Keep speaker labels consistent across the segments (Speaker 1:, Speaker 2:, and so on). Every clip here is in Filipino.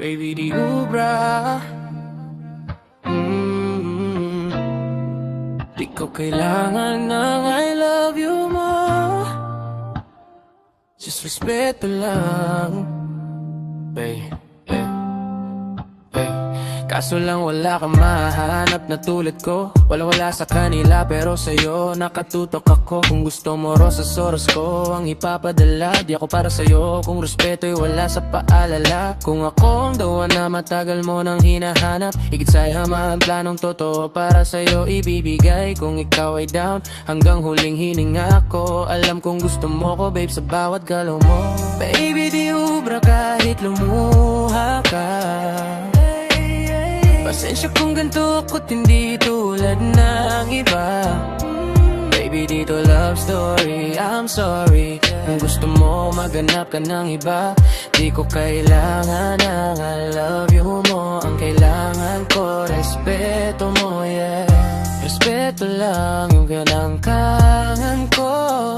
Speaker 1: Baby, di ubra. Di ko kailangan ng I love you mo. Just respeto lang, babe. Kaso lang wala kang mahanap na tulad ko. Wala sa kanila pero sa'yo nakatutok ako. Kung gusto mo rosas oras ko ang ipapadala. Di ako para sa'yo kung respeto'y wala sa paalala. Kung ako ang dawa na matagal mo nang hinahanap, higit sa'y hama ang planong totoo para sa'yo ibibigay. Kung ikaw ay down hanggang huling hininga ko, alam kong gusto mo ko babe sa bawat galaw mo. Baby di ubra kahit lumuha ka. Pasensya kung ganito ako't hindi tulad ng iba. Baby, dito love story, I'm sorry. Kung gusto mo maganap ka ng iba, di ko kailangan ng I love you mo. Ang kailangan ko, respeto mo, yeah. Respeto lang yung kinangkangan ko.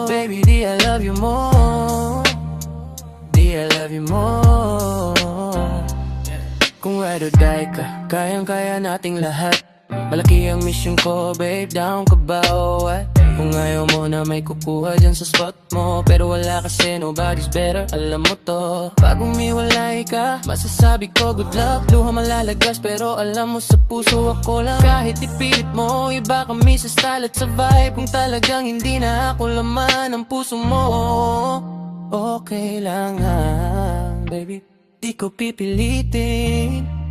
Speaker 1: Baby, di I love you more. Di I love you more. Kung ride or die ka, kayang-kaya nating lahat. Malaki ang mission ko, babe, down ka ba o what? Kung ayaw mo na may kukuha dyan sa spot mo, pero wala kasi nobody's better, alam mo to. Pag umiwalay ka, masasabi ko good luck. Luha malalagas pero alam mo sa puso ako lang. Kahit ipilit mo, iba kami sa style at sa vibe. Kung talagang hindi na ako laman ang puso mo, okay lang ha, baby. Di ko pipilitin.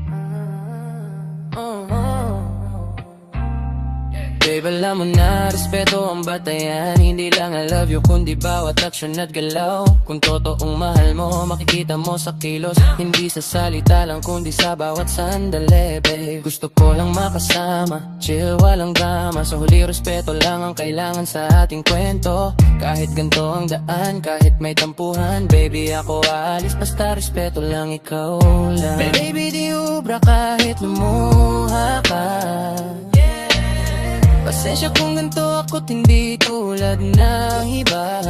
Speaker 1: Babe, alam mo na, respeto ang batayan. Hindi lang I love you, kundi bawat aksyon at galaw. Kung totoong mahal mo, makikita mo sa kilos. Hindi sa salita lang, kundi sa bawat sandali, babe. Gusto ko lang makasama, chill, walang drama. Sa huli, respeto lang ang kailangan sa ating kwento. Kahit ganito ang daan, kahit may tampuhan, baby, ako aalis, basta respeto lang, ikaw lang. Baby, di ubra kahit lumuha ka. Pasensya kung ganito ako't hindi tulad ng iba.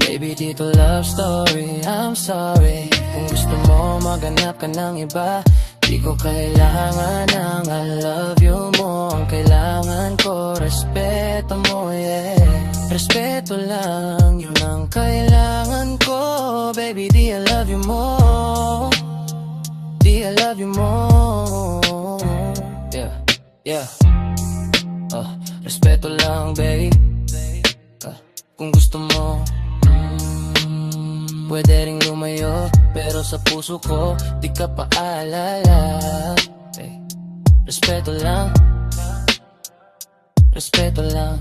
Speaker 1: Baby, dito love story, I'm sorry. Kung gusto mo maganap ka ng iba, di ko kailangan ng I love you mo. Ang kailangan ko, respeto mo, yeah. Respeto lang, yun ang kailangan ko. Baby, di I love you more. Di I love you more. Yeah, yeah. Respeto lang, babe. Kung gusto mo, pwede ring lumayo, pero sa puso ko, di ka paalala. Respeto lang. Respeto lang.